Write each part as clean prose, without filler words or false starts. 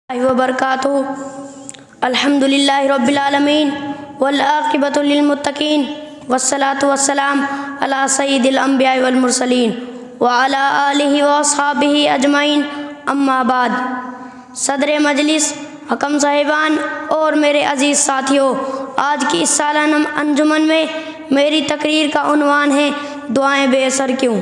وبرکاتہ الحمدللہ رب العالمین والعاقبۃ للمتقین والصلاۃ والسلام علی سید الانبیاء والمرسلین وعلی آلہ واصحابہ اجمعین اما بعد۔ صدر مجلس، حکم صاحبان اور میرے عزیز ساتھیوں، آج کی اس سالانہ انجمن میں میری تقریر کا عنوان ہے دعائیں بے اثر کیوں۔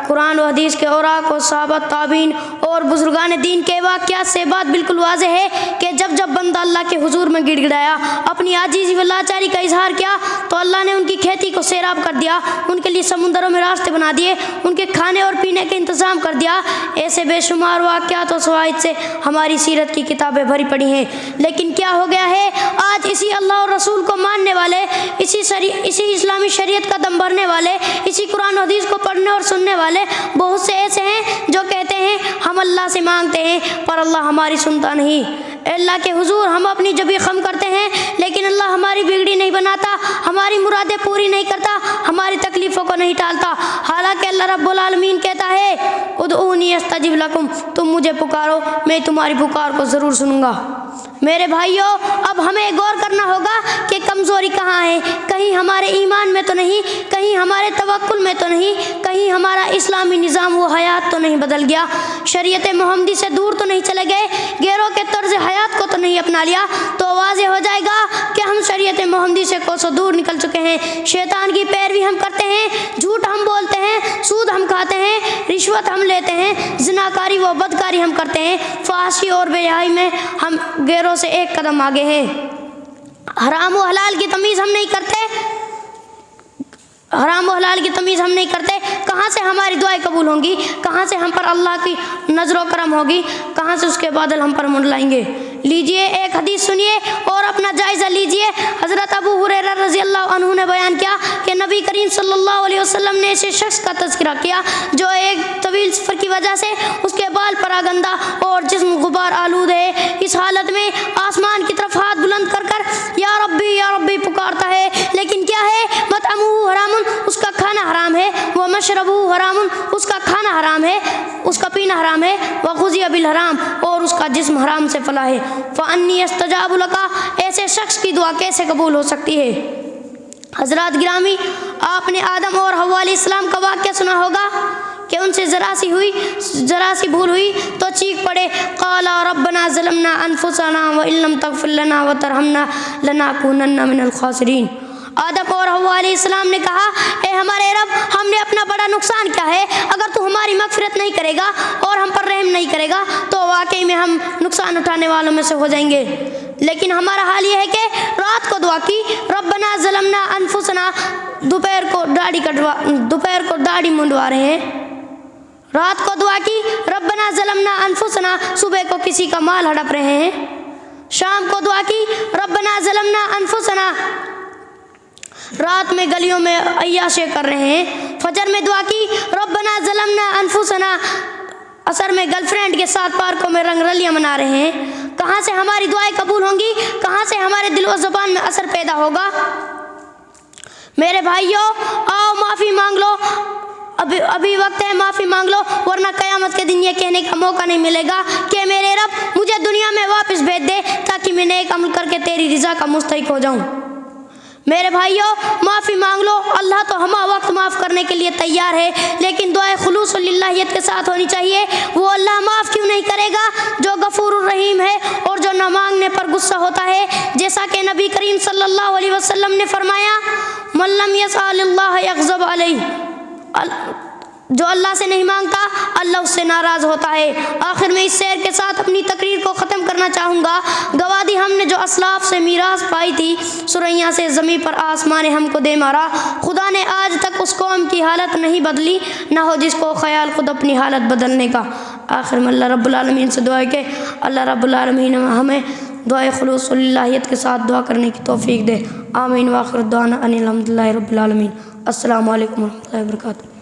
قرآن و حدیث کے اوراق و صحابہ تابعین اور بزرگان دین کے واقعات سے بات بالکل واضح ہے کہ جب بندہ اللہ کے حضور میں گڑ گڑایا، اپنی عاجزی و لاچاری کا اظہار کیا، تو اللہ نے ان کی کھیتی کو سیراب کر دیا، ان کے لیے سمندروں میں راستے بنا دیے، ان کے کھانے اور پینے کے انتظام کر دیا۔ ایسے بے شمار واقعات و شواہد سے ہماری سیرت کی کتابیں بھری پڑی ہیں، لیکن کیا ہو گیا ہے آج اسی اللہ اور رسول کو ماننے والے، اسی اسلامی شریعت کا دم بھرنے والے، اسی قرآن و حدیث کو پڑھنے اور سننے والے بہت سے ایسے ہیں جو کہتے ہیں ہم اللہ سے مانگتے ہیں پر اللہ ہماری سنتا نہیں۔ اے اللہ کے حضور، ہم اپنی جبیں خم کرتے ہیں لیکن اللہ ہماری بگڑی نہیں بناتا، ہماری مرادیں پوری نہیں کرتا، ہماری تکلیفوں کو نہیں ٹالتا۔ حالانکہ اللہ رب العالمین کہتا ہے ادعونی استجب لکم، تم مجھے پکارو میں تمہاری پکار کو ضرور سنوں گا۔ میرے بھائیوں، اب ہمیں غور کرنا ہوگا کہ کمزوری کہاں ہے۔ کہیں ہمارے ایمان میں تو نہیں، کہیں ہمارے توکل میں تو نہیں، کہیں ہمارا اسلامی نظام و حیات تو نہیں بدل گیا، شریعت محمدی سے دور تو نہیں چلے گئے، غیروں کے طرز حیات کو تو نہیں اپنا لیا۔ تو واضح ہو جائے گا کہ ہم شریعت محمدی سے کوسوں دور نکل چکے ہیں۔ شیطان کی پیروی ہم کرتے ہیں، جھوٹ ہم بولتے ہیں، سود ہم کھاتے ہیں، رشوت ہم لیتے ہیں، زناکاری و بدکاری ہم کرتے ہیں، فحاشی اور بے حیائی میں ہم غیروں سے ایک قدم آگے ہیں۔ حرام و حلال کی تمیز ہم نہیں کرتے، حرام و حلال کی تمیز ہم نہیں کرتے۔ کہاں سے ہماری دعائیں قبول ہوں گی؟ کہاں سے ہم پر اللہ کی نظر و کرم ہوگی؟ کہاں سے اس کے بادل ہم پر منڈلائیں گے؟ لیجئے ایک حدیث سنیے اور اپنا جائزہ لیجئے۔ حضرت ابو ہریرہ رضی اللہ عنہ نے بیان کیا کہ نبی کریم صلی اللہ علیہ وسلم نے ایسے شخص کا تذکرہ کیا جو ایک طویل سفر کی وجہ سے اس کے بال پراگندہ اور جسم غبار آلود ہے، اس حالت میں آسمان کی طرف ہاتھ بلند کر کر یا ربی پکارتا ہے، لیکن کیا ہے؟ مطعمہ حرام، اس کا کھانا حرام ہے، وہ مشربہ حرام، اس کا کھانا حرام ہے، اس کا پینا حرام ہے، وغذی بالحرام، اور اس کا جسم حرام سے فلا ہے۔ فانی استجاب لکا، ایسے شخص کی دعا کیسے قبول ہو سکتی ہے؟ حضرات گرامی، آپ نے آدم اور حوا علیہ السلام کا واقعہ سنا ہوگا کہ ان سے ذرا سی بھول ہوئی تو چیخ پڑے قالا ربنا ظلمنا انفسنا وان لم تغفر لنا وترحمنا لنکونن من الخاسرین۔ آدم اور حوا علیہ السلام نے کہا اے ہمارے رب، ہم نے اپنا بڑا نقصان کیا ہے، اگر تو ہماری مغفرت نہیں کرے گا اور ہم پر رحم نہیں کرے گا تو واقعی میں ہم نقصان اٹھانے والوں میں سے ہو جائیں گے۔ لیکن ہمارا حال یہ ہے کہ رات کو دعا کی ربنا ظلمنا انفسنا، دوپہر کو داڑھی منڈوا رہے ہیں، رات کو دعا کی ربنا ظلمنا انفسنا، صبح کو کسی کا مال ہڑپ رہے ہیں، شام کو دعا کی ربنا ظلمنا انفسنا، رات میں گلیوں میں عیاشی کر رہے ہیں، فجر میں دعا کی ربنا ظلمنا انفسنا، عصر میں گرل فرینڈ کے ساتھ پارکوں میں رنگ رلیاں منا رہے ہیں۔ کہاں سے ہماری دعائیں قبول ہوں گی؟ کہاں سے ہمارے دل و زبان میں اثر پیدا ہوگا؟ میرے بھائیوں، آؤ معافی مانگ لو، ابھی وقت ہے، معافی مانگ لو، ورنہ قیامت کے دن یہ کہنے کا موقع نہیں ملے گا کہ میرے رب مجھے دنیا میں واپس بھیج دے تاکہ میں نیک عمل کر کے تیری رضا کا مستحق ہو جاؤں۔ میرے بھائیوں، معافی مانگ لو، اللہ تو ہمہ وقت معاف کرنے کے لیے تیار ہے، لیکن دعائیں خلوص و للہیت کے ساتھ ہونی چاہیے۔ وہ اللہ معاف کیوں نہیں کرے گا جو غفور الرحیم ہے اور جو نہ مانگنے پر غصہ ہوتا ہے؟ جیسا کہ نبی کریم صلی اللہ علیہ وسلم نے فرمایا من لم یسأل اللہ یغضب علیہ، جو اللہ سے نہیں مانگتا اللہ اس سے ناراض ہوتا ہے۔ آخر میں اس شعر کے ساتھ اپنی تقریر کو ختم کرنا چاہوں گا۔ گوادی ہم نے جو اسلاف سے میراث پائی تھی، سریا سے زمین پر آسمان ہم کو دے مارا، خدا نے آج تک اس قوم کی حالت نہیں بدلی، نہ ہو جس کو خیال خود اپنی حالت بدلنے کا۔ آخر میں اللہ رب العالمین سے دعا ہے کہ اللہ رب العالمین ہمیں دعائے خلوص و للہیت کے ساتھ دعا کرنے کی توفیق دے۔ آمین۔ وآخر دعوانا ان الحمدللہ رب العالمین۔ السلام علیکم ورحمۃ اللہ وبرکاتہ۔